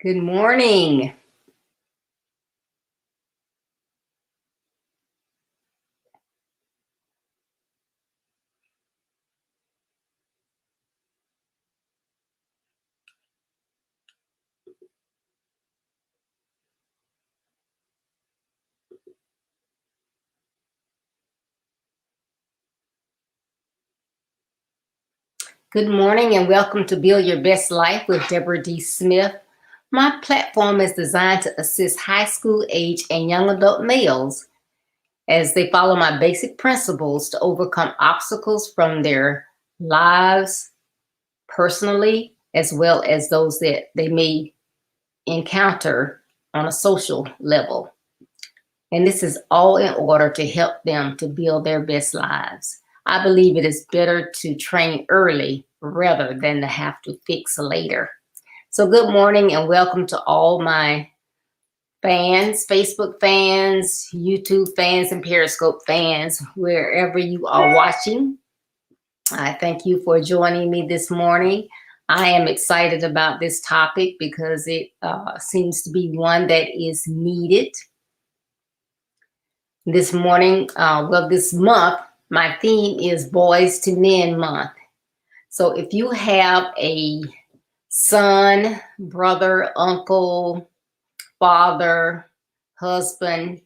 Good morning. Good morning and welcome to Build Your Best Life with Deborah D. Smith. My platform is designed to assist high school age and young adult males as they follow my basic principles to overcome obstacles from their lives personally, as well as those that they may encounter on a social level. And this is all in order to help them to build their best lives. I believe it is better to train early rather than to have to fix later. So good morning and welcome to all my fans, Facebook fans, YouTube fans, and Periscope fans, wherever you are watching. I thank you for joining me this morning. I am excited about this topic because it seems to be one that is needed. This morning, this month, my theme is Boys to Men Month. So if you have a son, brother, uncle, father, husband,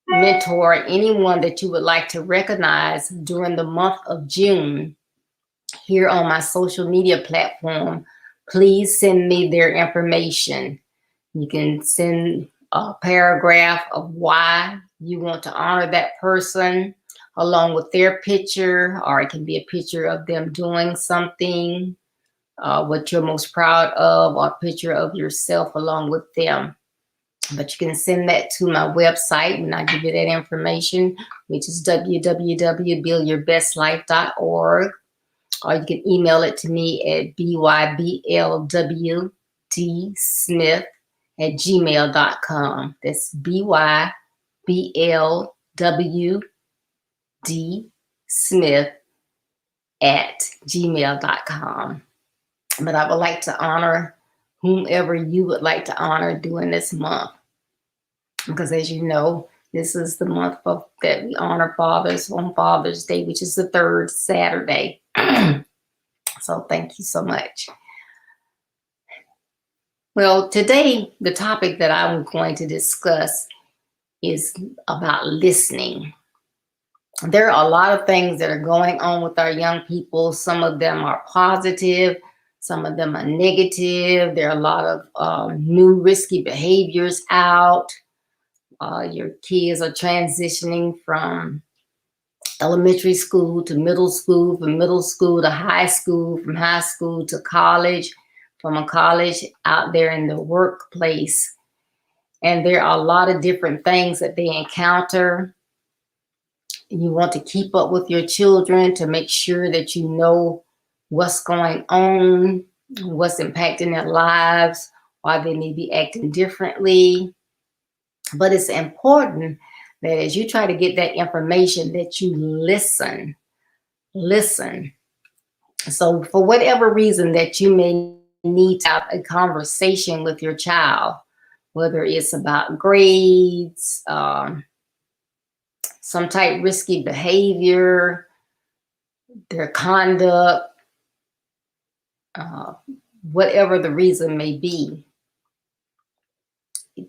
mentor, anyone that you would like to recognize during the month of June here on my social media platform, please send me their information. You can send a paragraph of why you want to honor that person along with their picture, or it can be a picture of them doing something, what you're most proud of, or a picture of yourself along with them. But you can send that to my website when I give you that information, which is www.buildyourbestlife.org, or you can email it to me at byblwdsmith@gmail.com. That's byblwdsmith@gmail.com. But I would like to honor whomever you would like to honor during this month. Because as you know, this is the month that we honor fathers on Father's Day, which is the third Saturday. So thank you so much. Well, today, the topic that I'm going to discuss is about listening. There are a lot of things that are going on with our young people. Some of them are positive. Some of them are negative. There are a lot of new risky behaviors out. Your kids are transitioning from elementary school to middle school, from middle school to high school, from high school to college, from a college out there in the workplace. And there are a lot of different things that they encounter. You want to keep up with your children to make sure that you know what's going on, what's impacting their lives, why they may be acting differently. But it's important that as you try to get that information, that you listen. So for whatever reason that you may need to have a conversation with your child, whether it's about grades, some type risky behavior, their conduct, whatever the reason may be,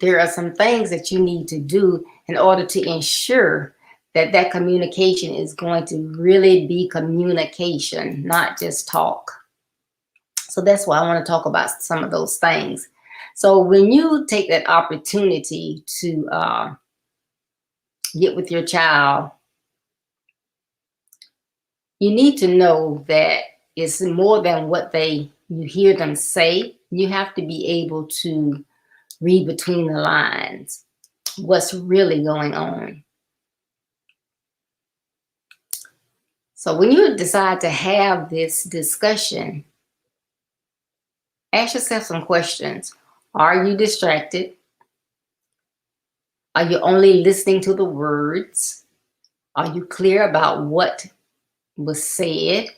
there are some things that you need to do in order to ensure that that communication is going to really be communication, not just talk. So that's why I want to talk about some of those things. So when you take that opportunity to get with your child, you need to know that it's more than what you hear them say. You have to be able to read between the lines, what's really going on. So when you decide to have this discussion, ask yourself some questions. Are you distracted? Are you only listening to the words? Are you clear about what was said?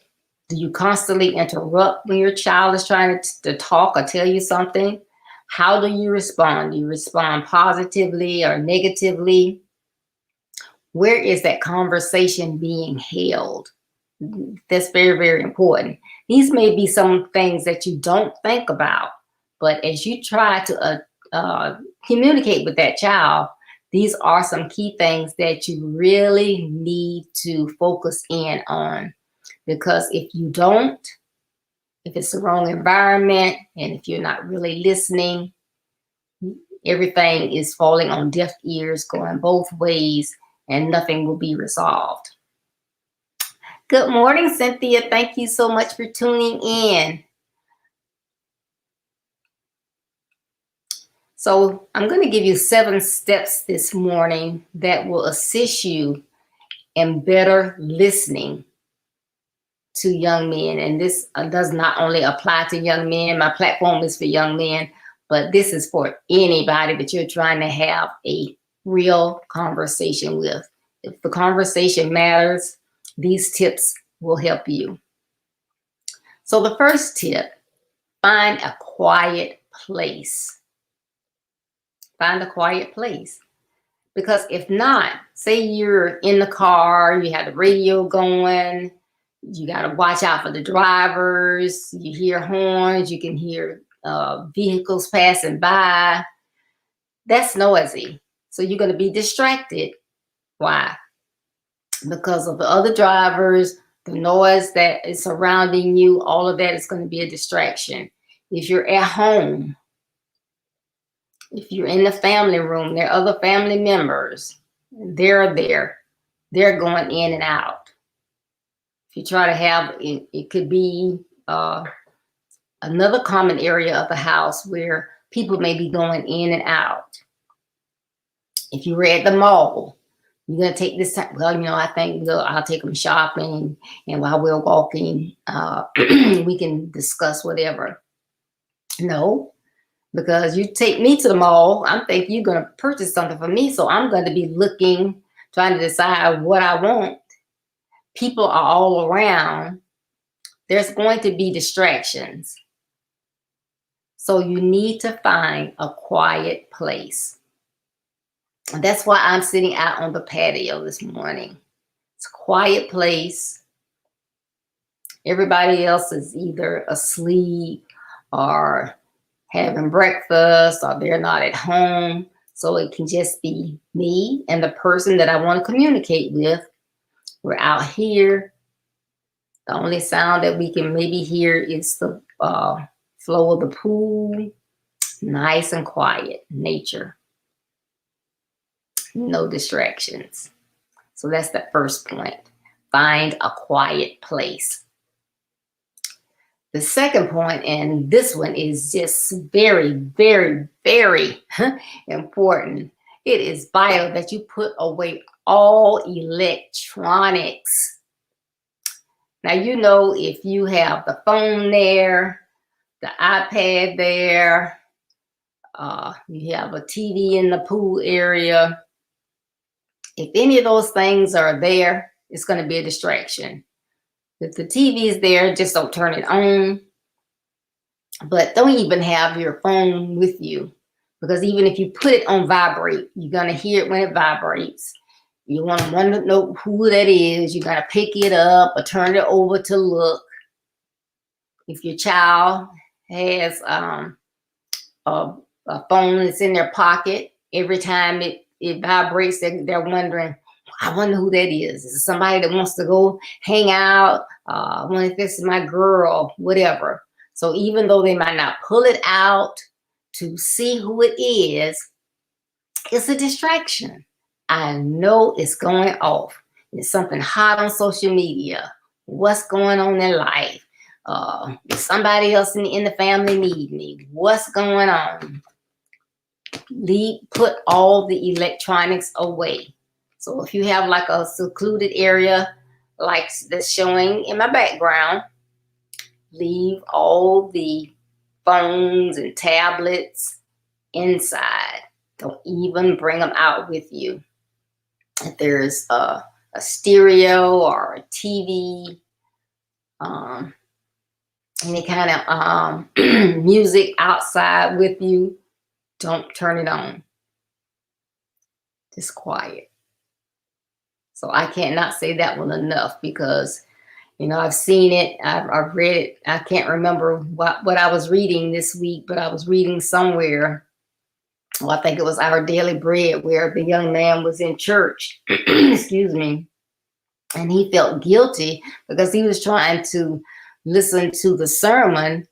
Do you constantly interrupt when your child is trying to talk or tell you something? How do you respond? Do you respond positively or negatively? Where is that conversation being held? That's very, very important. These may be some things that you don't think about, but as you try to communicate with that child, these are some key things that you really need to focus in on. Because if you don't, if it's the wrong environment, and if you're not really listening, everything is falling on deaf ears, going both ways, and nothing will be resolved. Good morning, Cynthia. Thank you so much for tuning in. So I'm going to give you 7 steps this morning that will assist you in better listening to young men. And this does not only apply to young men. My platform is for young men, but this is for anybody that you're trying to have a real conversation with. If the conversation matters, these tips will help you. So the first tip, find a quiet place. Find a quiet place. Because if not, say you're in the car, you have the radio going, you got to watch out for the drivers, you hear horns, you can hear vehicles passing by. That's noisy. So you're going to be distracted. Why? Because of the other drivers, the noise that is surrounding you, all of that is going to be a distraction. If you're at home, if you're in the family room, there are other family members. They're there. They're going in and out. If you try to have, it could be another common area of the house where people may be going in and out. If you were at the mall, you're going to take this time. Well, I think I'll take them shopping, and while we're walking, we can discuss whatever. No. Because you take me to the mall, I'm thinking you're going to purchase something for me. So I'm going to be looking, trying to decide what I want. People are all around. There's going to be distractions. So you need to find a quiet place. And that's why I'm sitting out on the patio this morning. It's a quiet place. Everybody else is either asleep or having breakfast, or they're not at home. So it can just be me and the person that I want to communicate with. We're out here. The only sound that we can maybe hear is the flow of the pool. Nice and quiet, nature. No distractions. So that's the first point. Find a quiet place. The second point, and this one is just very, very, very important. It is vital that you put away all electronics. Now, if you have the phone there, the iPad there, you have a TV in the pool area. If any of those things are there, it's going to be a distraction. If the TV is there, just don't turn it on. But don't even have your phone with you, because even if you put it on vibrate, you're going to hear it when it vibrates. You want to know who that is. You're going to pick it up or turn it over to look. If your child has a phone that's in their pocket, every time it vibrates, they're wondering, I wonder who that is. Is it somebody that wants to go hang out? I wonder if this is my girl, whatever. So even though they might not pull it out to see who it is, it's a distraction. I know it's going off. It's something hot on social media. What's going on in life? If somebody else in the family need me, what's going on? Put all the electronics away. So if you have like a secluded area like that's showing in my background, leave all the phones and tablets inside. Don't even bring them out with you. If there's a stereo or a TV, any kind of music outside with you, Don't turn it on. Just quiet. So I cannot say that one enough because, I've seen it. I've read it. I can't remember what I was reading this week, but I was reading somewhere. Well, I think it was Our Daily Bread, where the young man was in church, excuse me, and he felt guilty because he was trying to listen to the sermon,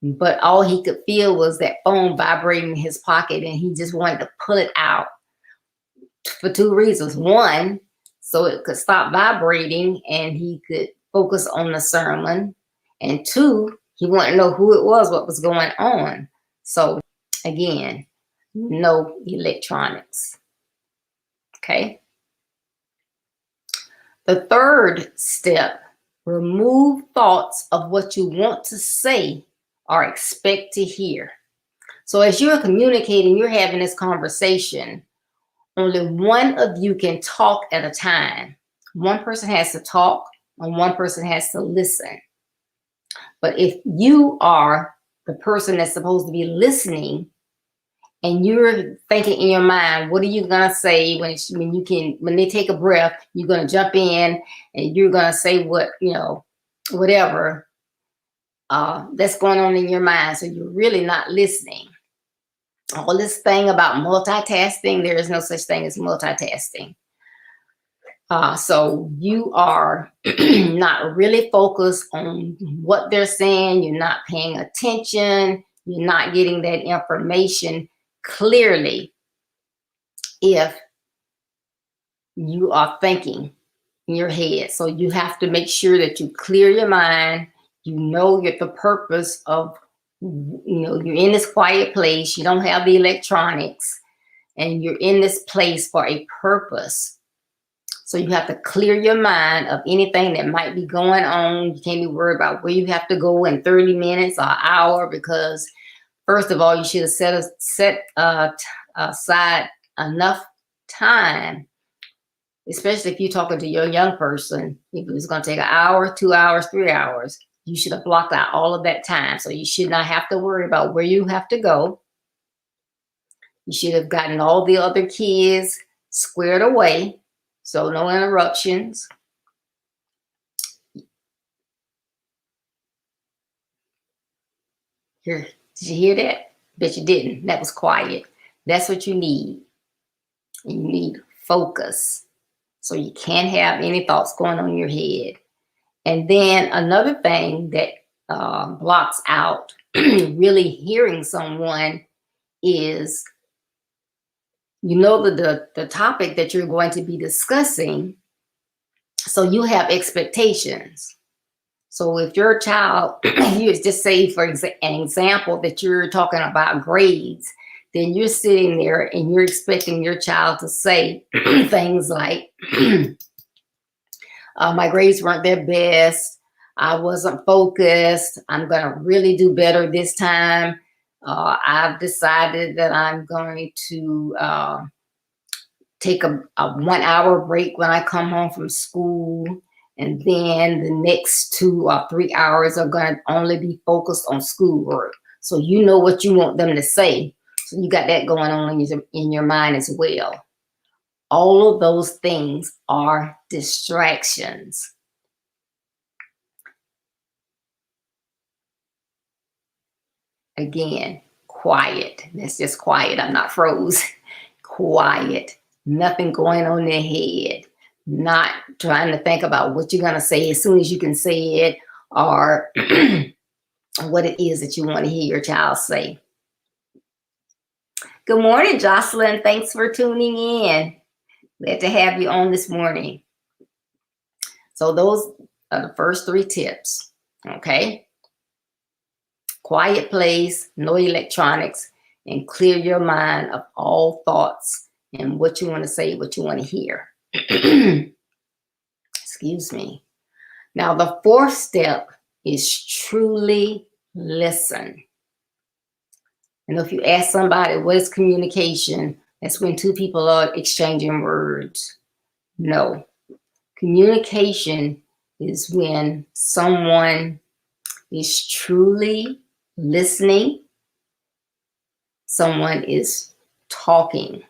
but all he could feel was that phone vibrating in his pocket, and he just wanted to pull it out for two reasons. One, so it could stop vibrating and he could focus on the sermon. And two, he wanted to know who it was, what was going on. So again, no electronics. Okay. The third step, remove thoughts of what you want to say or expect to hear. So as you're communicating, you're having this conversation, only one of you can talk at a time. One person has to talk and one person has to listen. But if you are the person that's supposed to be listening and you're thinking in your mind, what are you going to say when they take a breath, you're going to jump in and you're going to say whatever that's going on in your mind. So you're really not listening. All this thing about multitasking, there is no such thing as multitasking. So you are not really focused on what they're saying. You're not paying attention. You're not getting that information clearly if you are thinking in your head. So you have to make sure that you clear your mind. You're the purpose of, you're in this quiet place. You don't have the electronics and you're in this place for a purpose. So you have to clear your mind of anything that might be going on. You can't be worried about where you have to go in 30 minutes or an hour, because first of all, you should have set aside enough time, especially if you're talking to your young person. If it was going to take an hour, 2 hours, 3 hours, you should have blocked out all of that time. So you should not have to worry about where you have to go. You should have gotten all the other kids squared away, so no interruptions. Here, did you hear that? Bet you didn't. That was quiet. That's what you need. You need focus. So you can't have any thoughts going on in your head. And then another thing that blocks out really hearing someone is, the topic that you're going to be discussing. So you have expectations. So if your child, you just say, for an example, that you're talking about grades, then you're sitting there and you're expecting your child to say things like, my grades weren't their best. I wasn't focused. I'm going to really do better this time. I've decided that I'm going to take a 1 hour break when I come home from school. And then the next 2 or 3 hours are going to only be focused on schoolwork. So you know what you want them to say. So you got that going on in your mind as well. All of those things are distractions. Again, quiet. That's just quiet. I'm not froze. Quiet. Nothing going on in their head. Not trying to think about what you're going to say as soon as you can say it, or what it is that you want to hear your child say. Good morning, Jocelyn. Thanks for tuning in. Glad to have you on this morning. So those are the first 3 tips. Okay. Quiet place, no electronics, and clear your mind of all thoughts and what you want to say, what you want to hear. Excuse me. Now, the 4th step is truly listen. And if you ask somebody, what is communication? That's when 2 people are exchanging words. No. Communication is when someone is truly listening, someone is talking.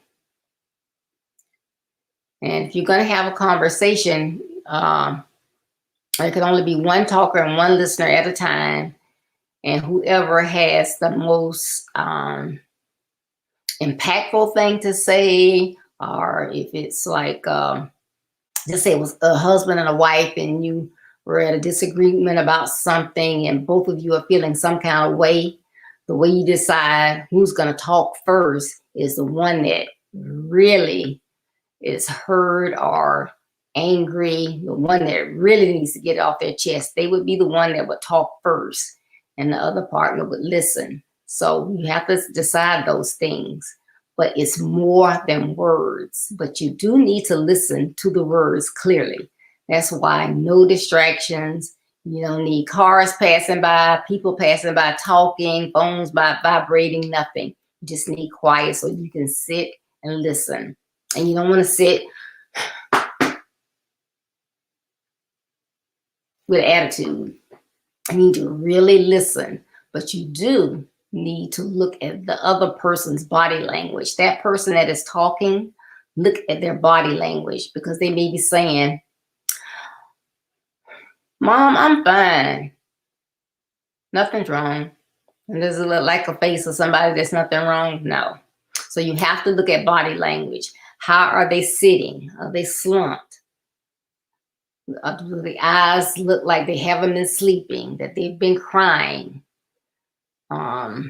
And if you're going to have a conversation, there can only be one talker and one listener at a time. And whoever has the most impactful thing to say, or if it's like, just say it was a husband and a wife and you were at a disagreement about something and both of you are feeling some kind of way, the way you decide who's going to talk first is the one that really is hurt or angry, the one that really needs to get it off their chest. They would be the one that would talk first and the other partner would listen. So you have to decide those things. But it's more than words. But you do need to listen to the words clearly. That's why no distractions. You don't need cars passing by, people passing by talking, phones by vibrating, nothing. You just need quiet so you can sit and listen. And you don't want to sit with attitude. You need to really listen. But you do need to look at the other person's body language. That person that is talking, look at their body language, because they may be saying, Mom, I'm fine. Nothing's wrong. And does it look like a face of somebody that's nothing wrong? No. So you have to look at body language. How are they sitting? Are they slumped? Do the eyes look like they haven't been sleeping, that they've been crying? Are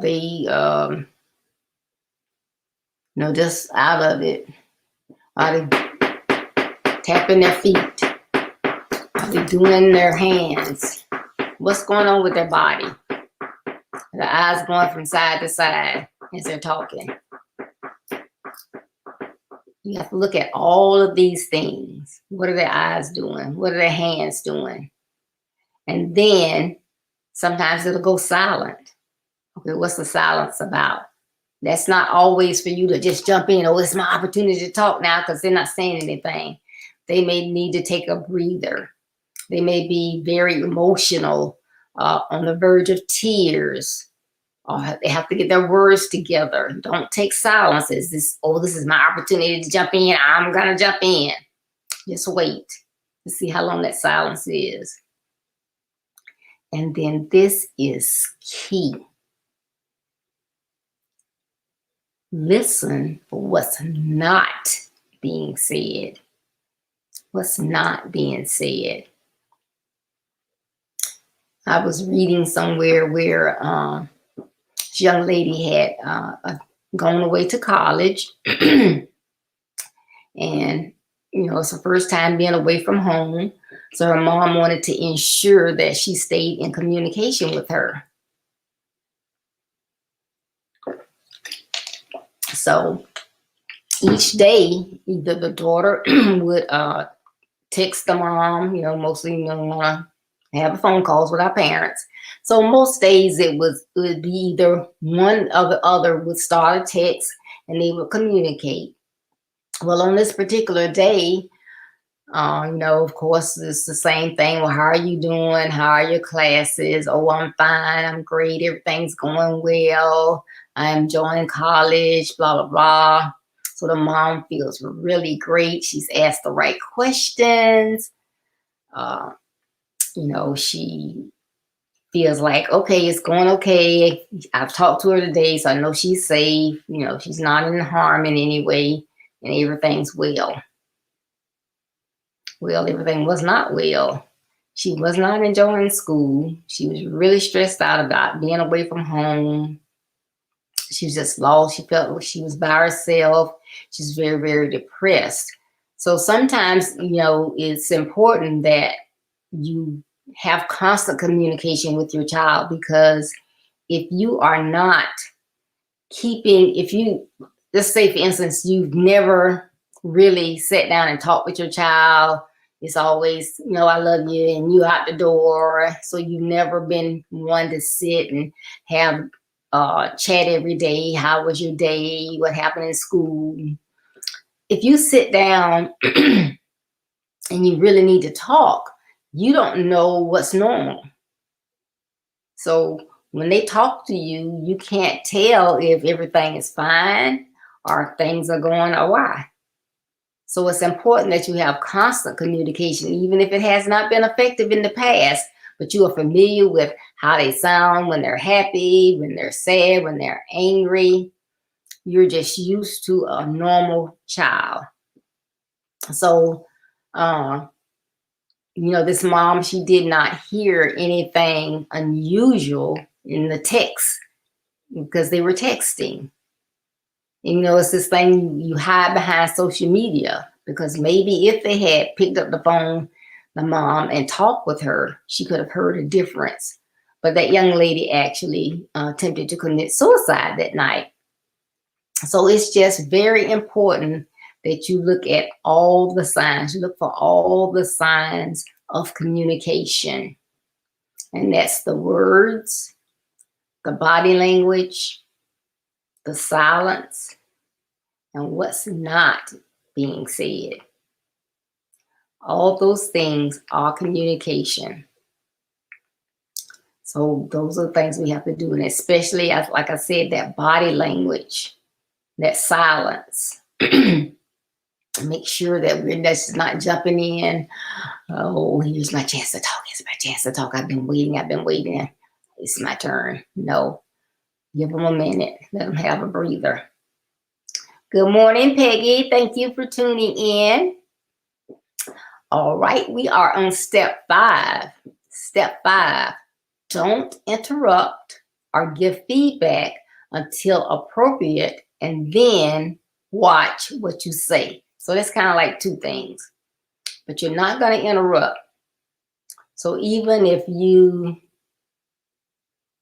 they, just out of it? Are they tapping their feet? Are they doing their hands? What's going on with their body? The eyes going from side to side as they're talking. You have to look at all of these things. What are their eyes doing? What are their hands doing? And then sometimes it'll go silent. Okay, what's the silence about? That's not always for you to just jump in. Oh, it's my opportunity to talk now, because they're not saying anything. They may need to take a breather. They may be very emotional, on the verge of tears. Or they have to get their words together. Don't take silence as this is my opportunity to jump in. I'm going to jump in. Just wait to see how long that silence is. And then this is key. Listen for what's not being said. What's not being said. I was reading somewhere where this young lady had gone away to college. And, it's her first time being away from home. So her mom wanted to ensure that she stayed in communication with her. So each day, either the daughter would text the mom, mostly, want to have phone calls with our parents. So most days it would be either one or the other would start a text and they would communicate. Well, on this particular day, of course, it's the same thing. Well, how are you doing? How are your classes? Oh, I'm fine. I'm great. Everything's going well. I'm enjoying college, blah, blah, blah. So the mom feels really great. She's asked the right questions. She feels like, okay, it's going okay. I've talked to her today, so I know she's safe. She's not in harm in any way, and everything's well. Well, everything was not well. She was not enjoying school. She was really stressed out about being away from home. She was just lost. She felt like she was by herself. She's very, very depressed. So sometimes, it's important that you have constant communication with your child, because if you are not let's say, for instance, you've never really sat down and talked with your child. It's always, I love you and you out the door. So you've never been one to sit and have chat every day. How was your day? What happened in school? If you sit down and you really need to talk, you don't know what's normal. So when they talk to you, you can't tell if everything is fine or things are going awry. So it's important that you have constant communication, even if it has not been effective in the past, but you are familiar with how they sound when they're happy, when they're sad, when they're angry. You're just used to a normal child. So, this mom, she did not hear anything unusual in the text because they were texting. And, it's this thing you hide behind social media, because maybe if they had picked up the phone, the mom, and talked with her, she could have heard a difference. But that young lady actually attempted to commit suicide that night. So it's just very important that you look at all the signs. You look for all the signs of communication. And that's the words, the body language, the silence, and what's not being said. All those things are communication. So those are the things we have to do. And especially, like I said, that body language, that silence. Make sure that we're just not jumping in. Oh, here's my chance to talk. It's my chance to talk. I've been waiting. It's my turn. No. Give them a minute. Let them have a breather. Good morning, Peggy. Thank you for tuning in. All right, we are on step 5. Step 5, don't interrupt or give feedback until appropriate, and then watch what you say. So that's kind of like 2 things. But you're not going to interrupt. So even if you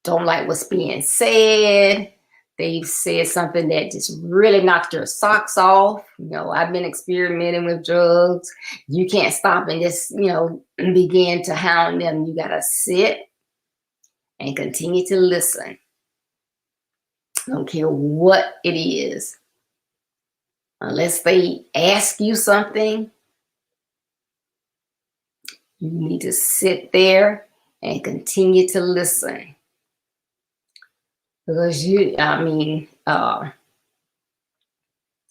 don't like what's being said, they've said something that just really knocked your socks off. I've been experimenting with drugs. You can't stop and just, begin to hound them. You got to sit and continue to listen. I don't care what it is. Unless they ask you something, you need to sit there and continue to listen. Because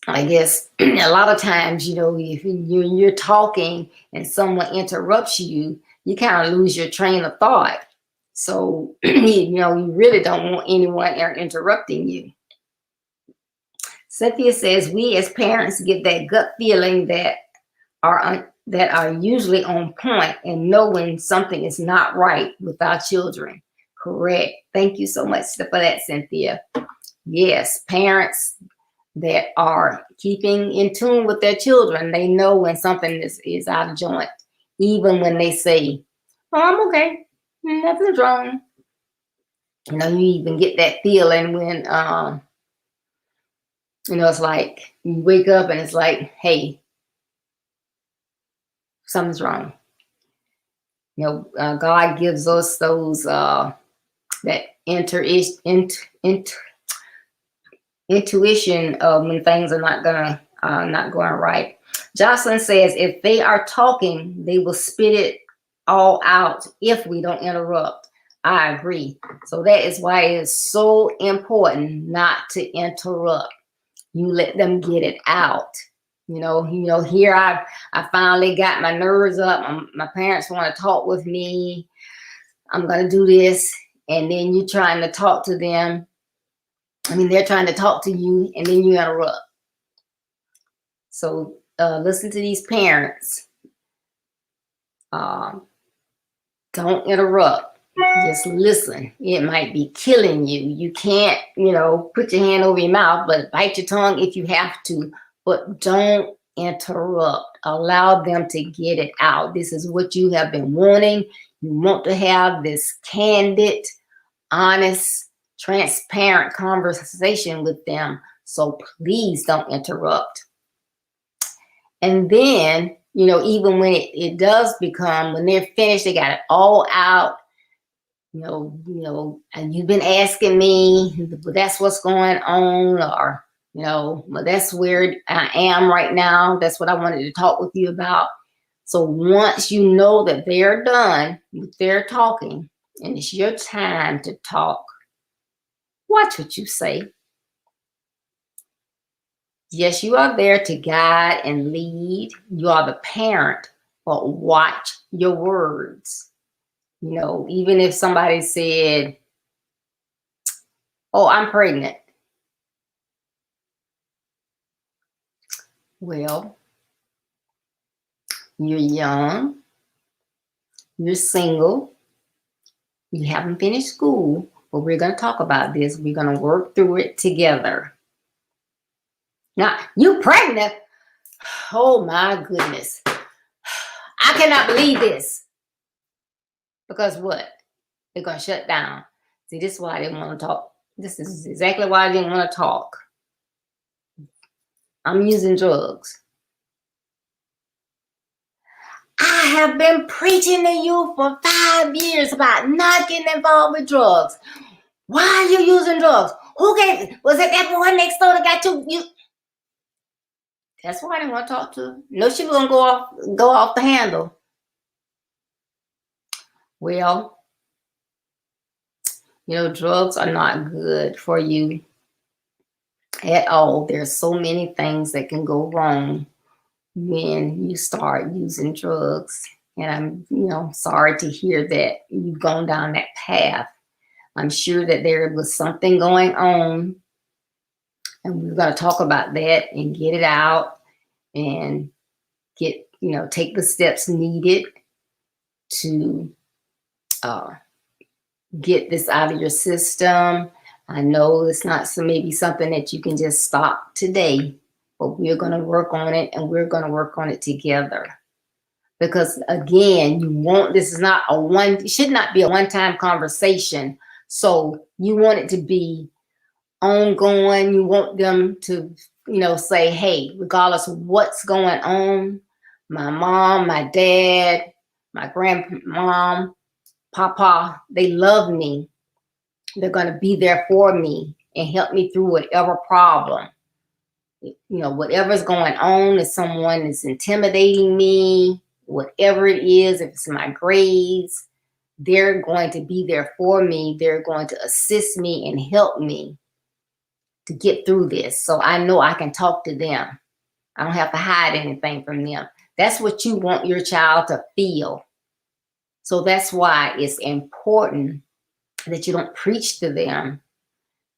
I guess a lot of times, if you're talking and someone interrupts you, you kind of lose your train of thought. So, you really don't want anyone interrupting you. Cynthia says, we as parents get that gut feeling that are usually on point and know when something is not right with our children. Correct. Thank you so much for that, Cynthia. Yes, parents that are keeping in tune with their children, they know when something is out of joint, even when they say, oh, I'm okay, nothing's wrong. You even get that feeling when, it's like you wake up and it's like, hey, something's wrong. God gives us those, that intuition of when things are not going right. Jocelyn says, if they are talking, they will spit it all out if we don't interrupt. I agree. So that is why it is so important not to interrupt. You let them get it out. Here I finally got my nerves up. My parents want to talk with me. I'm going to do this. And then you're trying to talk to them. They're trying to talk to you, and then you interrupt. So listen to these parents. Don't interrupt. Just listen. It might be killing you. You can't, put your hand over your mouth, but bite your tongue if you have to. But don't interrupt. Allow them to get it out. This is what you have been wanting. You want to have this candid, honest, transparent conversation with them. So please don't interrupt. And then, even when it does become, when they're finished, they got it all out, and you've been asking me, that's what's going on, or, well, that's where I am right now. That's what I wanted to talk with you about. So once you know that they're done with their talking and it's your time to talk, Watch what you say. Yes, you are there to guide and lead. You are the parent, but watch your words. You know, even if somebody said, "Oh, I'm pregnant." Well, you're young, you're single, you haven't finished school, but we're going to talk about this. We're going to work through it together. Now, you pregnant? Oh my goodness. I cannot believe this. Because what? They're going to shut down. See, this is why I didn't want to talk. This is exactly why I didn't want to talk. I'm using drugs. I have been preaching to you for 5 years about not getting involved with drugs. Why are you using drugs? Who gave? Was it that boy next door that got you? That's why I didn't want to talk to. No, she was gonna go off the handle. Well, you know, drugs are not good for you at all. There's so many things that can go wrong when you start using drugs. And I'm, you know, sorry to hear that you've gone down that path. I'm sure that there was something going on, and we're going to talk about that and get it out and get, you know, take the steps needed to get this out of your system. I know it's not maybe something that you can just stop today, but we're going to work on it, and we're going to work on it together. Because again, this is not it should not be a one-time conversation. So you want it to be ongoing. You want them to, you know, say, hey, regardless of what's going on, my mom, my dad, my grandmom, papa, they love me. They're going to be there for me and help me through whatever problem. You know, whatever's going on, if someone is intimidating me, whatever it is, if it's my grades, they're going to be there for me. They're going to assist me and help me to get through this. So I know I can talk to them. I don't have to hide anything from them. That's what you want your child to feel. So that's why it's important that you don't preach to them.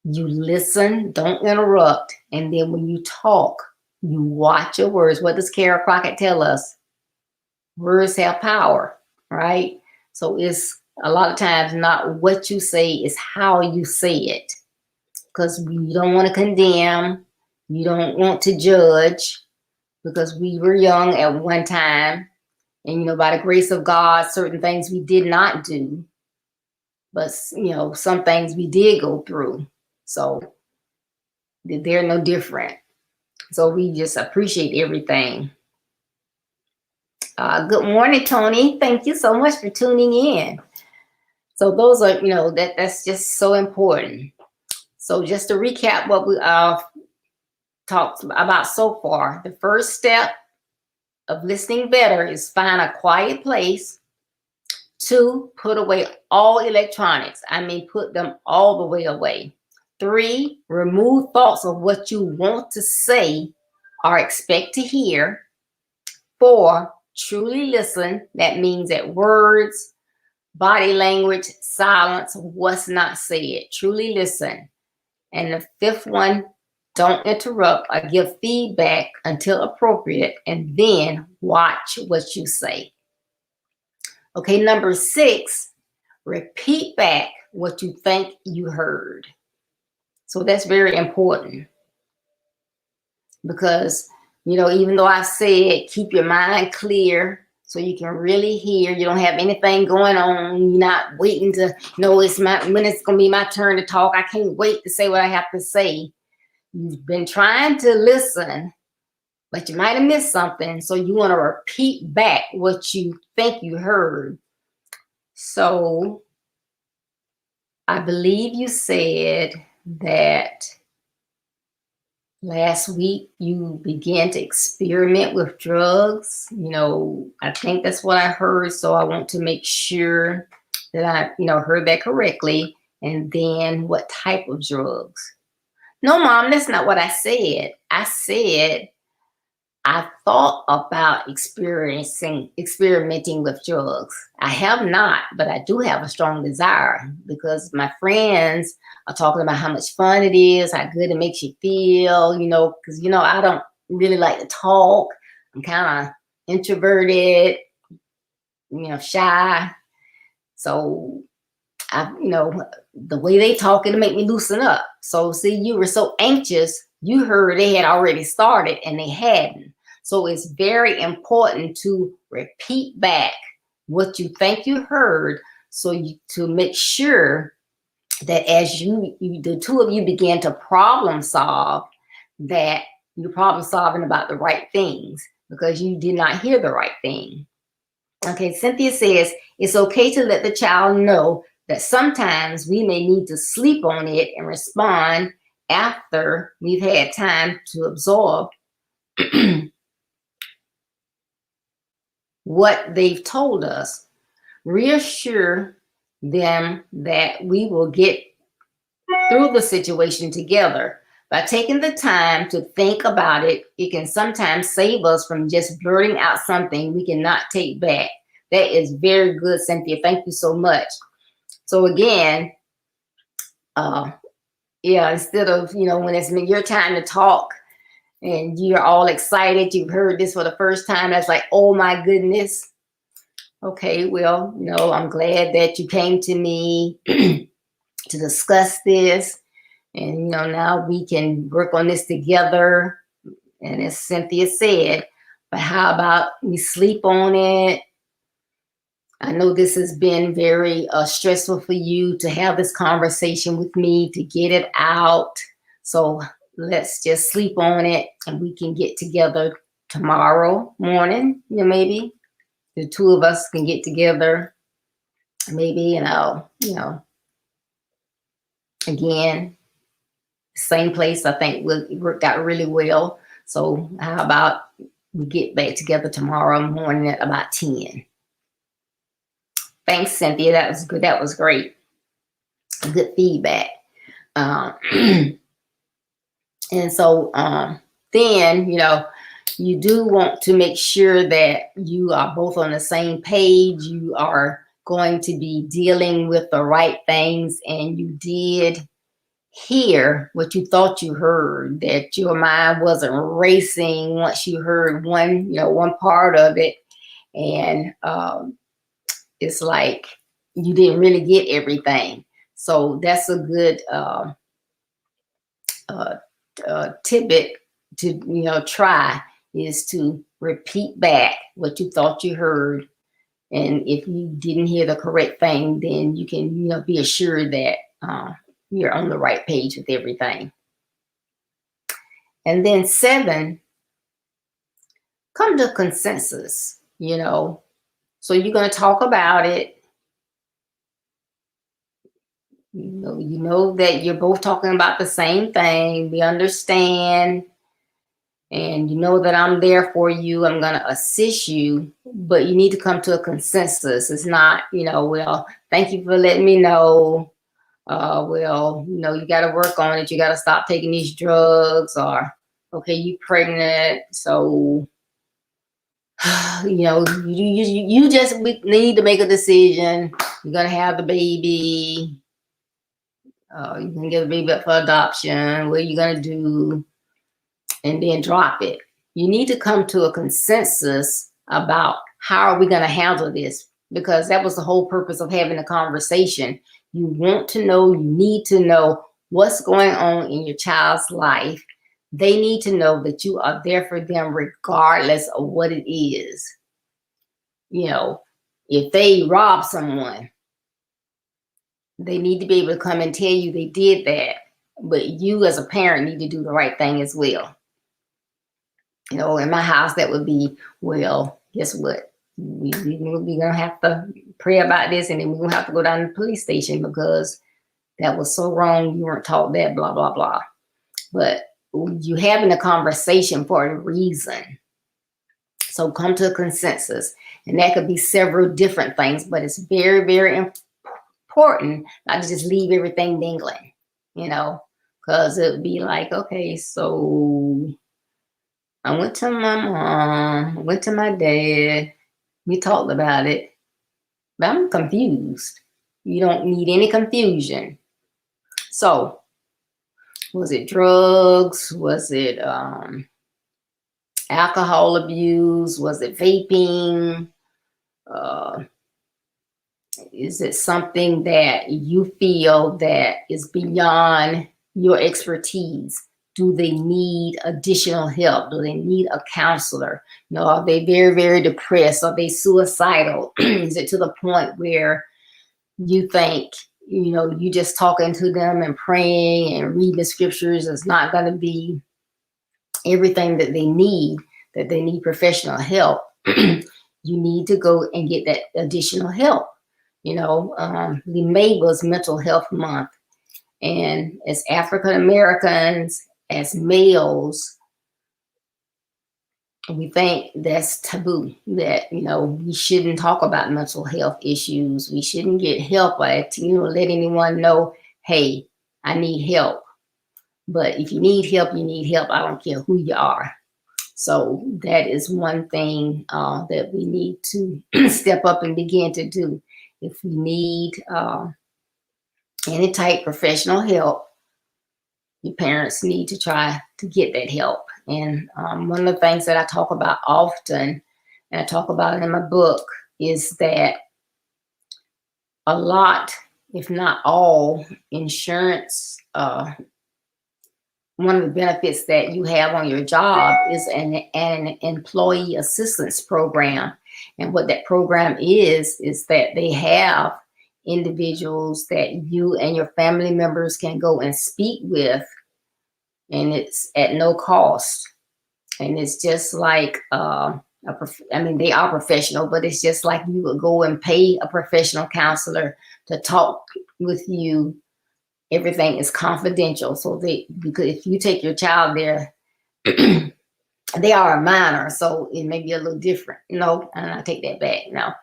You listen, don't interrupt. And then when you talk, you watch your words. What does Kara Crockett tell us? Words have power, right? So it's a lot of times not what you say, it's how you say it. Because you don't want to condemn. You don't want to judge, because we were young at one time. And, you know, by the grace of God, certain things we did not do. But, you know, some things we did go through. So they're no different. So we just appreciate everything. Good morning, Tony. Thank you so much for tuning in. So those are, you know, that's just so important. So just to recap what we talked about so far, the first step of listening better is find a quiet place. 2, put away all electronics. I mean, put them all the way away. 3, remove thoughts of what you want to say or expect to hear. 4, truly listen. That means that words, body language, silence, what's not said. Truly listen. And the 5th one, don't interrupt or give feedback until appropriate, and then watch what you say. Okay, number 6, repeat back what you think you heard. So that's very important, because, you know, even though I said keep your mind clear so you can really hear, you don't have anything going on, you're not waiting to know when it's going to be my turn to talk. I can't wait to say what I have to say. You've been trying to listen, but you might have missed something. So you want to repeat back what you think you heard. So I believe you said that last week you began to experiment with drugs. You know, I think that's what I heard. So I want to make sure that I, you know, heard that correctly. And then what type of drugs? No, Mom, that's not what I said. I said I thought about experimenting with drugs. I have not, but I do have a strong desire because my friends are talking about how much fun it is, how good it makes you feel, because, I don't really like to talk. I'm kind of introverted, shy. So the way they talk, it'll make me loosen up. So see, you were so anxious, you heard they had already started and they hadn't. So it's very important to repeat back what you think you heard, to make sure that as the two of you begin to problem solve, that you're problem solving about the right things, because you did not hear the right thing. Okay, Cynthia says, it's okay to let the child know that sometimes we may need to sleep on it and respond after we've had time to absorb what they've told us. Reassure them that we will get through the situation together. By taking the time to think about it, it can sometimes save us from just blurting out something we cannot take back. That is very good, Cynthia. Thank you so much. So again, instead of, when it's your time to talk and you're all excited, you've heard this for the first time, that's like, oh my goodness. Okay, well, I'm glad that you came to me to discuss this. And, now we can work on this together. And as Cynthia said, but how about we sleep on it? I know this has been very stressful for you to have this conversation with me, to get it out. So let's just sleep on it and we can get together tomorrow morning. Maybe the two of us can get together. Maybe, again, same place. I think it worked out really well. So how about we get back together tomorrow morning at about 10. Thanks, Cynthia. That was good. That was great. Good feedback. And so then, you do want to make sure that you are both on the same page. You are going to be dealing with the right things, and you did hear what you thought you heard, that your mind wasn't racing once you heard one part of it. And it's like you didn't really get everything. So that's a good tidbit to try, is to repeat back what you thought you heard. And if you didn't hear the correct thing, then you can be assured that you're on the right page with everything. And then 7, come to consensus. So you're going to talk about it. You know that you're both talking about the same thing. We understand. And you know that I'm there for you. I'm going to assist you. But you need to come to a consensus. It's not, well, thank you for letting me know. Well, you got to work on it. You got to stop taking these drugs. Or, okay, you pregnant. So, you just need to make a decision. You're going to have the baby. You're going to get the baby up for adoption. What are you going to do? And then drop it. You need to come to a consensus about how are we going to handle this, because that was the whole purpose of having a conversation. You want to know, you need to know what's going on in your child's life. They need to know that you are there for them regardless of what it is. If they rob someone, they need to be able to come and tell you they did that. But you as a parent need to do the right thing as well. In my house, that would be, well, guess what? We're going to have to pray about this, and then we're going to have to go down to the police station because that was so wrong. You weren't taught that, blah, blah, blah. But you're having a conversation for a reason. So come to a consensus. And that could be several different things, but it's very, very important not to just leave everything dangling, you know, because it would be like, okay, so I went to my mom, I went to my dad, we talked about it, but I'm confused. You don't need any confusion. So, was it drugs? Was it alcohol abuse? Was it vaping? Uh, is it something that you feel that is beyond your expertise? Do they need additional help? Do they need a counselor? You know, are they very, very depressed? Are they suicidal? Is it to the point where you think, you know, you just talking to them and praying and reading the scriptures is not going to be everything that they need, that they need professional help? You need to go and get that additional help. You know, the May was Mental Health Month. And as African Americans, as males, we think that's taboo, that, you know, we shouldn't talk about mental health issues. We shouldn't get help by, you know, let anyone know, hey, I need help. But if you need help, you need help. I don't care who you are. So that is one thing that we need to step up and begin to do. If we need any type of professional help, your parents need to try to get that help. And one of the things that I talk about often, and I talk about in my book, is that a lot, if not all, insurance, one of the benefits that you have on your job is an employee assistance program. And what that program is that they have individuals that you and your family members can go and speak with, and it's at no cost. And it's just like, I mean, they are professional, but it's just like you would go and pay a professional counselor to talk with you. Everything is confidential. So because if you take your child there, they are a minor, so it may be a little different. No, and I take that back. Now,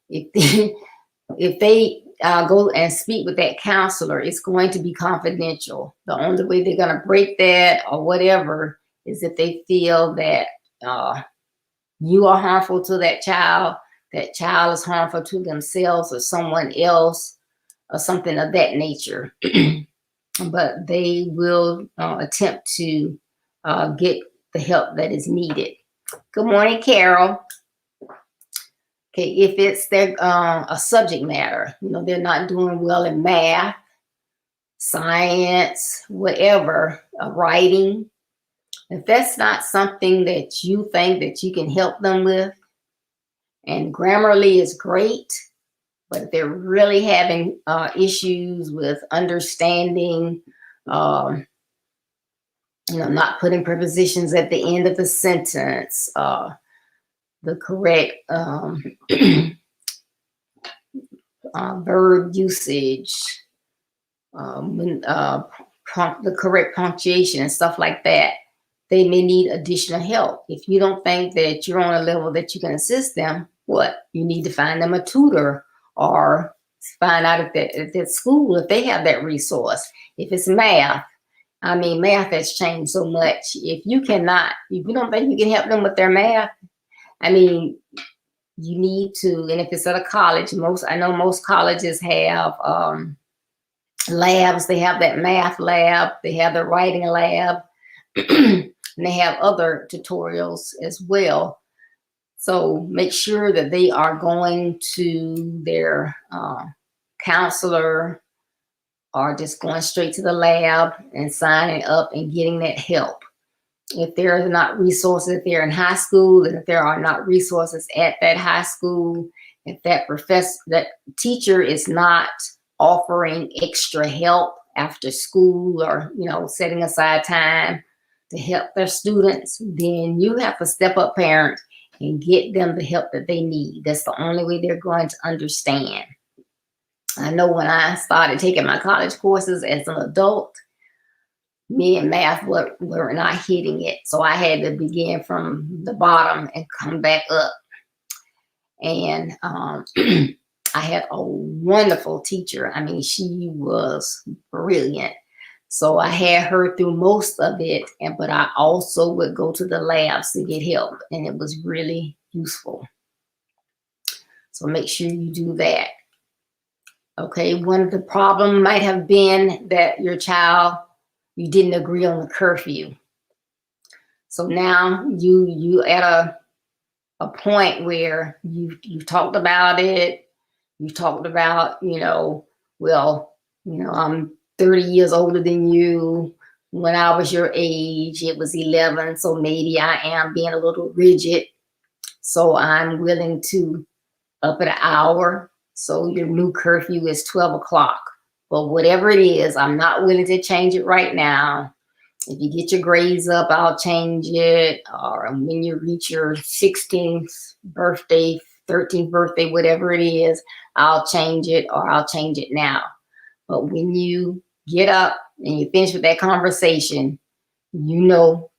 if they go and speak with that counselor, it's going to be confidential. The only way they're going to break that or whatever is if they feel that you are harmful to that child is harmful to themselves or someone else or something of that nature. But they will attempt to get the help that is needed. Good morning, Carol. Okay, if it's their a subject matter, you know, they're not doing well in math, science, whatever, writing. If that's not something that you think that you can help them with, and Grammarly is great, but if they're really having issues with understanding, you know, not putting prepositions at the end of the sentence, the correct verb usage, the correct punctuation and stuff like that, they may need additional help. If you don't think that you're on a level that you can assist them, you need to find them a tutor or find out at that school if they have that resource. If it's math, I mean, math has changed so much. If you don't think you can help them with their math, I mean, you need to. And if it's at a college, I know most colleges have labs. They have that math lab. They have the writing lab. And they have other tutorials as well. So make sure that they are going to their counselor or just going straight to the lab and signing up and getting that help. If there are not resources, if they're in high school, and if there are not resources at that high school, if that teacher is not offering extra help after school or, you know, setting aside time to help their students, then you have to step up, parent, and get them the help that they need. That's the only way they're going to understand. I know when I started taking my college courses as an adult, me and math were not hitting it. So I had to begin from the bottom and come back up. And I I had a wonderful teacher. I mean, she was brilliant. So I had her through most of it, but I also would go to the labs to get help, and it was really useful. So make sure you do that. Okay, one of the problems might have been that your child, you didn't agree on the curfew. So now you at a point where you've talked about it. You've talked about, well, I'm 30 years older than you. When I was your age, it was 11. So maybe I am being a little rigid. So I'm willing to up an hour. So your new curfew is 12 o'clock. But whatever it is, I'm not willing to change it right now. If you get your grades up, I'll change it. Or when you reach your 16th birthday, 13th birthday, whatever it is, I'll change it, or I'll change it now. But when you get up and you finish with that conversation, your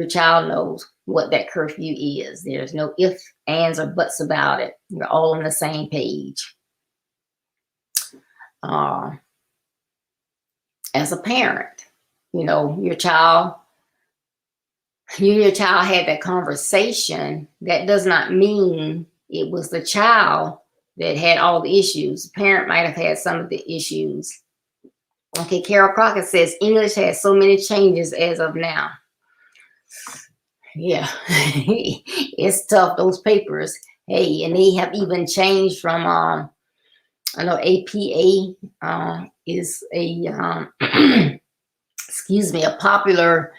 child knows what that curfew is. There's no ifs, ands, or buts about it. You're all on the same page. As a parent, your child had that conversation. That does not mean it was the child that had all the issues. The parent might have had some of the issues. Okay, Carol Crockett says English has so many changes as of now. Yeah, it's tough, those papers. Hey, and they have even changed from, I know APA is a, excuse me, a popular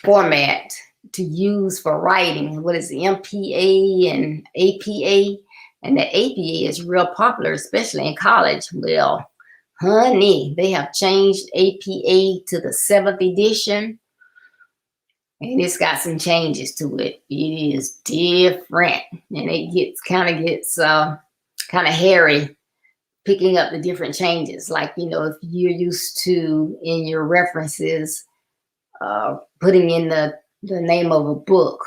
format to use for writing. What is the MPA and APA? And the APA is real popular, especially in college. Well, honey, they have changed APA to the 7th edition. And it's got some changes to it. It is different. And it kind of hairy picking up the different changes. Like, if you're used to, in your references, putting in the name of a book,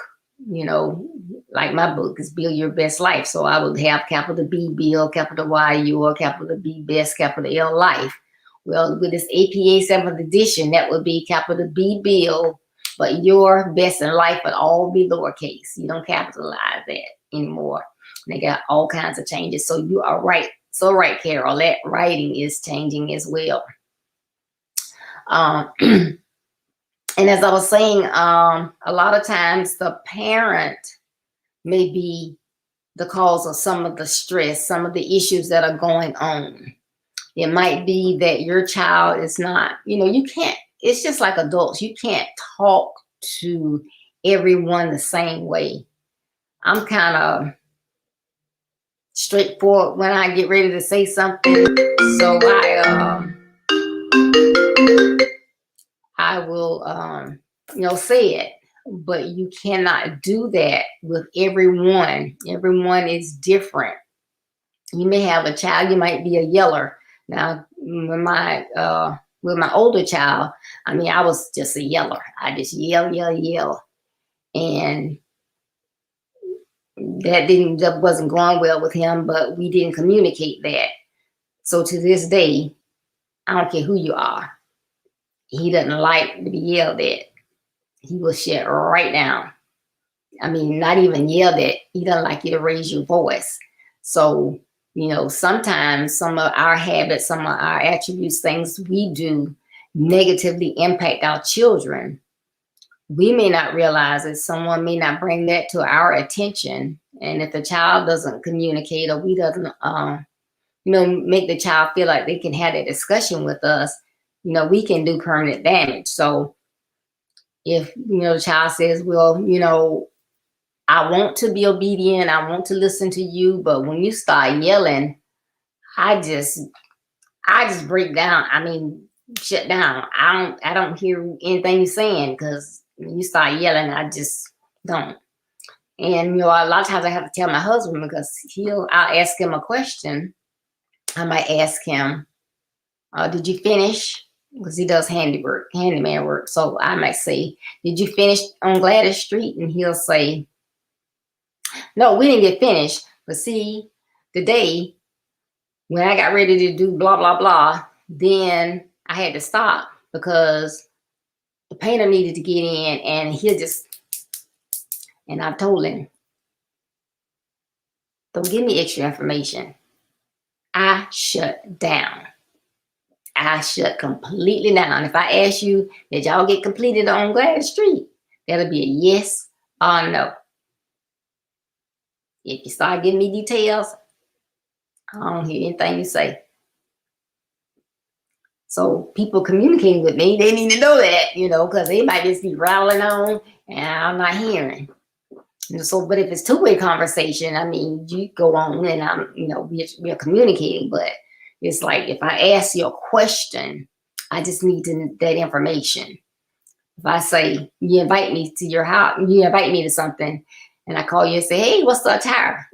like my book is Build Your Best Life. So I would have capital B, Build, capital Y, Your, capital B, Best, capital L, Life. Well, with this APA 7th edition, that would be capital B, Build, but Your, Best, and Life would all be lowercase. You don't capitalize that anymore. They got all kinds of changes. So you are right. So right, Carol, that writing is changing as well. And as I was saying, a lot of times the parent may be the cause of some of the stress, some of the issues that are going on. It might be that your child is not, you can't, it's just like adults. You can't talk to everyone the same way. I'm kind of straightforward when I get ready to say something. So I will, say it, but you cannot do that with everyone. Everyone is different. You may have a child, you might be a yeller. Now, with my older child, I mean, I was just a yeller. I just yell. And that wasn't going well with him, but we didn't communicate that. So to this day, I don't care who you are. He doesn't like to be yelled at. He will shut right down. I mean, not even yelled at. He doesn't like you to raise your voice. So, sometimes some of our habits, some of our attributes, things we do negatively impact our children. We may not realize it. Someone may not bring that to our attention. And if the child doesn't communicate, or we doesn't, make the child feel like they can have a discussion with us, we can do permanent damage. So if, the child says, well, I want to be obedient, I want to listen to you, but when you start yelling, I just break down. I mean, shut down. I don't hear anything you're saying, because when you start yelling, I just don't. And a lot of times I have to tell my husband, because I'll ask him a question. I might ask him, did you finish? Because he does handyman work. So I might say, did you finish on Gladys Street? And he'll say, no, we didn't get finished. But see, today, when I got ready to do blah, blah, blah, then I had to stop because the painter needed to get in, and and I told him, don't give me extra information. I shut down. I shut completely down. If I ask you, did y'all get completed on Glad Street? That'll be a yes or no. If you start giving me details, I don't hear anything you say. So people communicating with me, they need to know that, because they might just be rattling on and I'm not hearing. So, but if it's two-way conversation, I mean, you go on and we're communicating, but it's like, if I ask you a question, I just need that information. If I say, you invite me to your house, you invite me to something, and I call you and say, hey, what's the attire?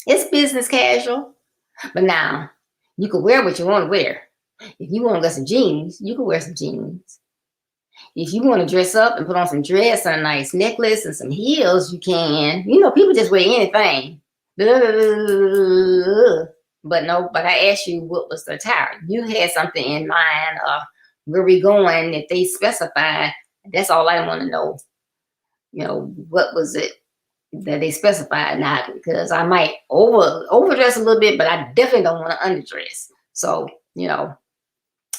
It's business casual. But now, you can wear what you want to wear. If you want to wear some jeans, you can wear some jeans. If you want to dress up and put on some dress and a nice necklace and some heels, you can. People just wear anything. But I asked you what was the attire. You had something in mind, where we going. If they specify, that's all I want to know. What was it that they specified? Not because I might overdress a little bit, but I definitely don't want to underdress. So,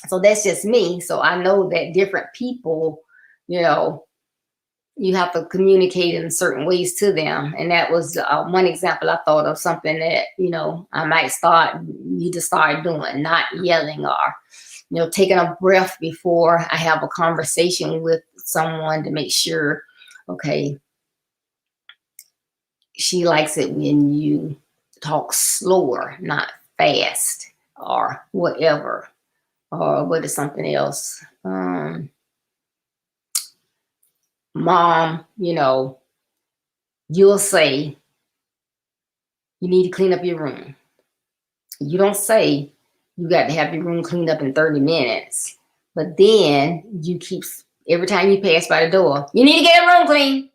so that's just me. So I know that different people, you have to communicate in certain ways to them. And that was one example I thought of, something that, I might need to start doing, not yelling or, taking a breath before I have a conversation with someone to make sure, okay, she likes it when you talk slower, not fast or whatever. Or what is something else? Mom, you'll say, you need to clean up your room. You don't say you got to have your room cleaned up in 30 minutes. But then you keep, every time you pass by the door, you need to get the room clean.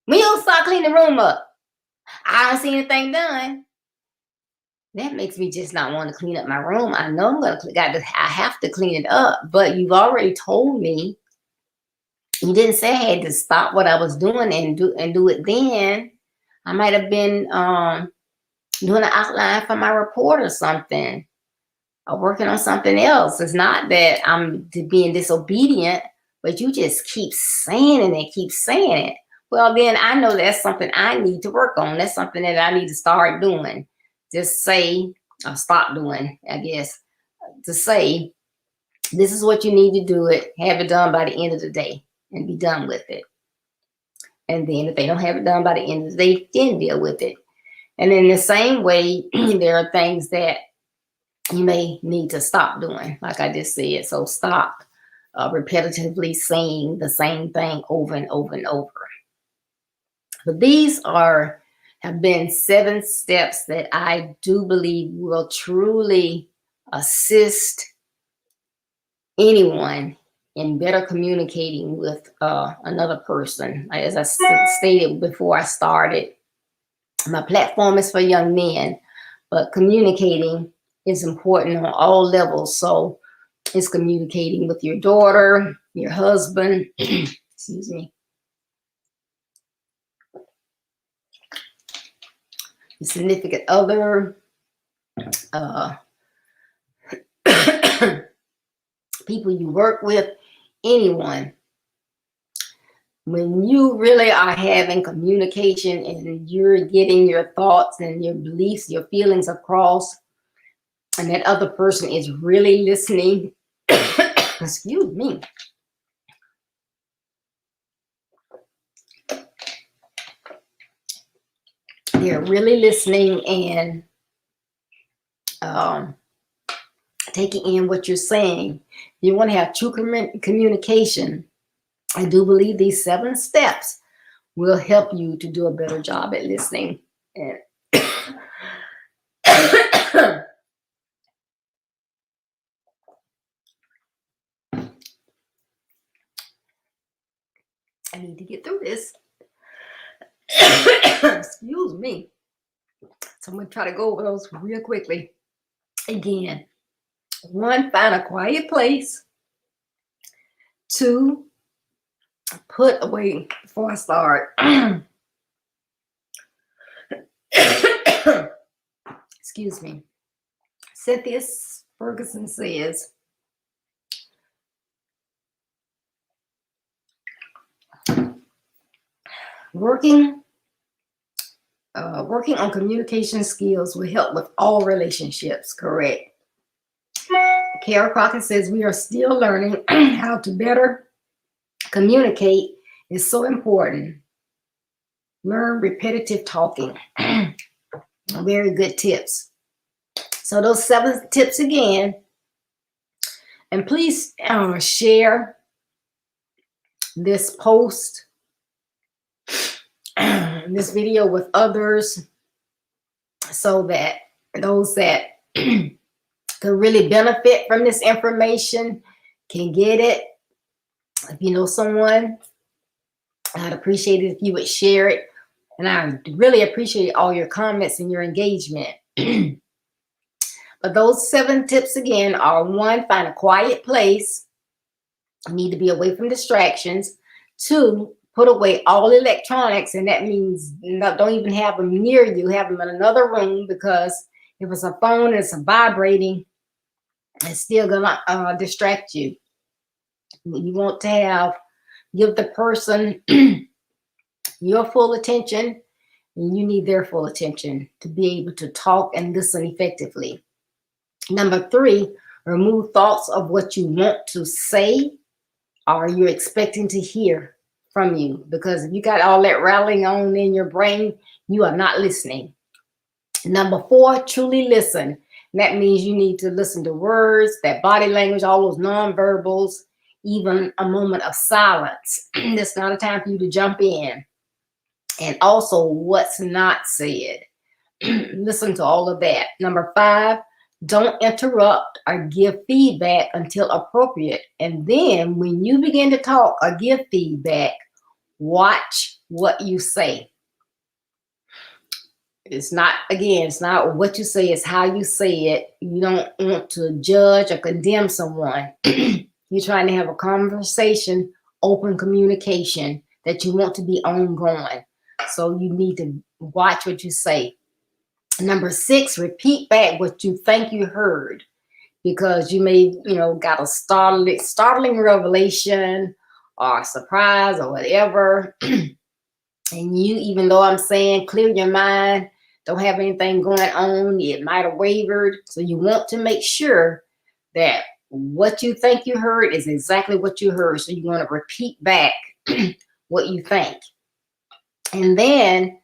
When you start cleaning the room up, I don't see anything done. That makes me just not want to clean up my room. I know I have to clean it up, but you've already told me. You didn't say I had to stop what I was doing and do it then. I might have been doing an outline for my report or something, or working on something else. It's not that I'm being disobedient, but you just keep saying it and keep saying it. Well, then I know that's something I need to work on. That's something that I need to start doing. Just say, or stop doing, I guess, to say, this is what you need to do it, have it done by the end of the day and be done with it. And then if they don't have it done by the end of the day, then deal with it. And in the same way, there are things that you may need to stop doing, like I just said. So stop repetitively saying the same thing over and over and over. But these have been 7 steps that I do believe will truly assist anyone in better communicating with another person. As I stated before I started, my platform is for young men, but communicating is important on all levels. So it's communicating with your daughter, your husband, excuse me, your significant other, people you work with, anyone. When you really are having communication and you're getting your thoughts and your beliefs, your feelings across, and that other person is really listening, excuse me, they're really listening and taking in what you're saying. You want to have true communication. I do believe these 7 steps will help you to do a better job at listening. And I need to get through this. Excuse me. So I'm going to try to go over those real quickly. Again, 1, find a quiet place. 2, put away before I start. Excuse me. Cynthia Ferguson says, working on communication skills will help with all relationships. Correct. Carol Crockett says, we are still learning how to better communicate. Is so important. Learn repetitive talking. Very good tips. So those 7 tips again. And please share this post, this video with others, so that those that could really benefit from this information can get it. If you know someone, I'd appreciate it if you would share it. And I really appreciate all your comments and your engagement. But those 7 tips again are: 1, find a quiet place. You need to be away from distractions. 2, put away all electronics, and that means don't even have them near you. Have them in another room, because if it's a phone and it's vibrating, it's still gonna distract you. You want to give the person your full attention, and you need their full attention to be able to talk and listen effectively. Number 3, remove thoughts of what you want to say or you're expecting to hear from you, because if you got all that rattling on in your brain, you are not listening. Number 4, truly listen. That means you need to listen to words, that body language, all those nonverbals, even a moment of silence. It's not a time for you to jump in. And also what's not said. Listen to all of that. Number 5, don't interrupt or give feedback until appropriate. And then when you begin to talk or give feedback, watch what you say. It's not what you say, it's how you say it. You don't want to judge or condemn someone. You're trying to have a conversation, open communication that you want to be ongoing. So you need to watch what you say. Number 6, repeat back what you think you heard, because you may, got a startling revelation or a surprise or whatever. And you, even though I'm saying clear your mind, don't have anything going on, it might have wavered. So you want to make sure that what you think you heard is exactly what you heard. So you want to repeat back what you think. And then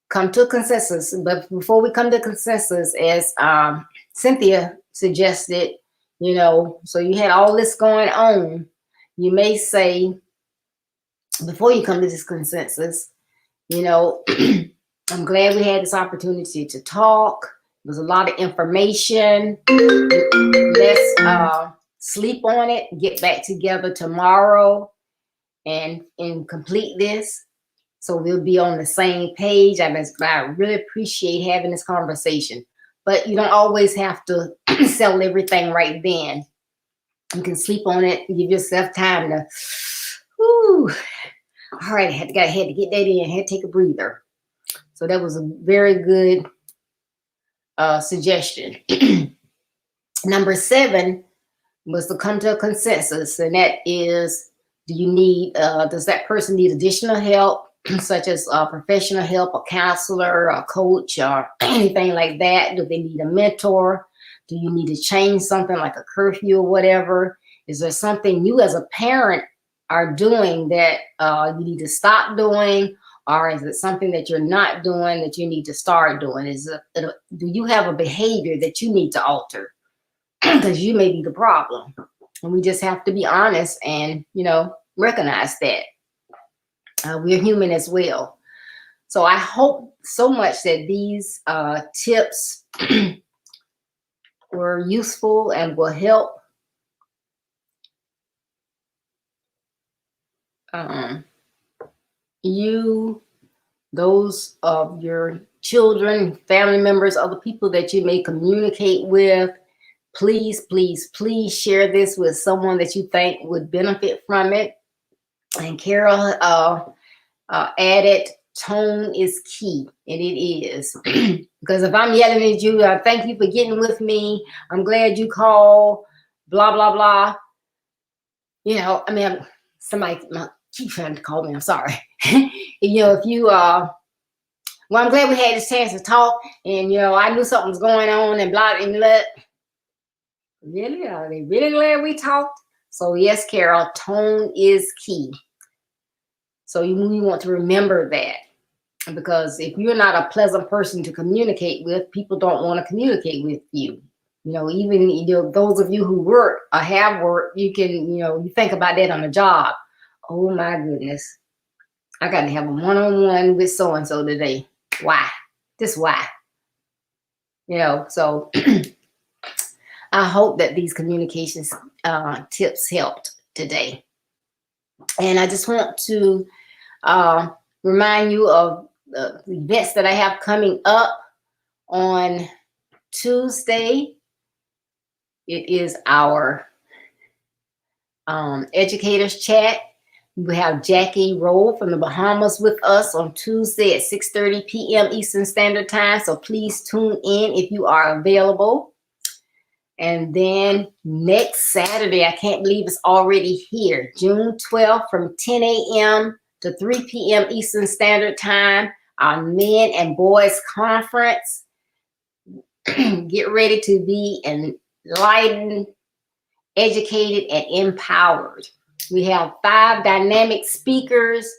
come to a consensus. But before we come to consensus, as Cynthia suggested, so you had all this going on, you may say, before you come to this consensus, I'm glad we had this opportunity to talk. There's a lot of information. Let's sleep on it, get back together tomorrow and complete this. So we'll be on the same page. I really appreciate having this conversation. But you don't always have to sell everything right then. You can sleep on it, give yourself time to, whew. All right, I had to get that in, had to take a breather. So that was a very good suggestion. Number 7 was to come to a consensus, and that is, does that person need additional help, such as professional help, a counselor, a coach, or anything like that? Do they need a mentor? Do you need to change something like a curfew or whatever? Is there something you as a parent are doing that you need to stop doing? Or is it something that you're not doing that you need to start doing? Do you have a behavior that you need to alter? Because you may be the problem. And we just have to be honest and, recognize that. We're human as well. So I hope so much that these tips were useful and will help those of your children, family members, other people that you may communicate with. Please, please, please share this with someone that you think would benefit from it. And Carol added, tone is key, and it is. Because if I'm yelling at you, thank you for getting with me, I'm glad you called, blah, blah, blah. You know, I mean, somebody keep trying to call me, I'm sorry. You know, if you, well, I'm glad we had this chance to talk, and, you know, I knew something was going on, and blah, and blah. Really? Are they really glad we talked? So yes, Carol, tone is key. So you want to remember that, because if you're not a pleasant person to communicate with, people don't want to communicate with you. You know, even, you know, those of you who work or have work, you can, you know, you think about that on the job. Oh my goodness, I got to have a one-on-one with so-and-so today. Why? Just why? You know, so I hope that these communications tips helped today. And I just want to remind you of the events that I have coming up on Tuesday. It is our educators chat. We have Jackie Roll from the Bahamas with us on Tuesday at 6:30 p.m. Eastern Standard Time. So please tune in if you are available. And then next Saturday, I can't believe it's already here, June 12th from 10 a.m. to 3 p.m. Eastern Standard Time, our Men and Boys Conference. Get ready to be enlightened, educated, and empowered. We have 5 dynamic speakers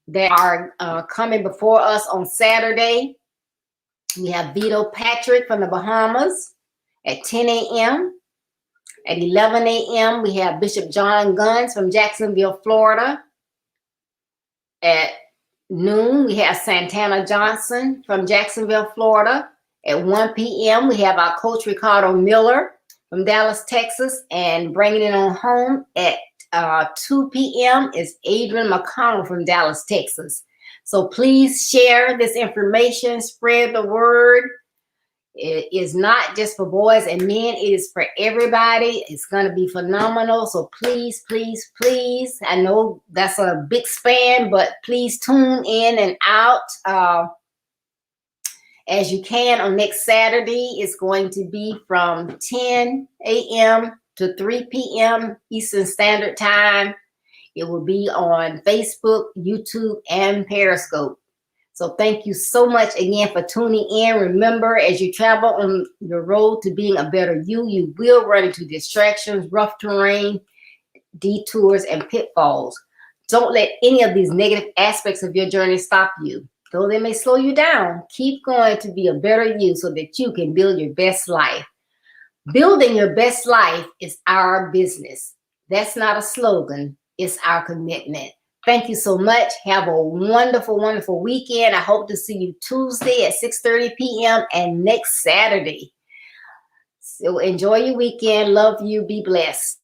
that are coming before us on Saturday. We have Vito Patrick from the Bahamas at 10 a.m. At 11 a.m., we have Bishop John Guns from Jacksonville, Florida. At noon, we have Santana Johnson from Jacksonville, Florida. At 1 p.m., we have our coach Ricardo Miller from Dallas, Texas. And bringing it on home at 2 p.m. is Adrian McConnell from Dallas, Texas. So please share this information, spread the word. It is not just for boys and men. It is for everybody. It's going to be phenomenal. So please, please, please. I know that's a big span, but please tune in and out as you can on next Saturday. It's going to be from 10 a.m. to 3 p.m. Eastern Standard Time. It will be on Facebook, YouTube, and Periscope. So thank you so much again for tuning in. Remember, as you travel on the road to being a better you, you will run into distractions, rough terrain, detours, and pitfalls. Don't let any of these negative aspects of your journey stop you. Though they may slow you down, keep going to be a better you so that you can build your best life. Building your best life is our business. That's not a slogan. It's our commitment. Thank you so much. Have a wonderful, wonderful weekend. I hope to see you Tuesday at 6:30 p.m. and next Saturday. So enjoy your weekend. Love you. Be blessed.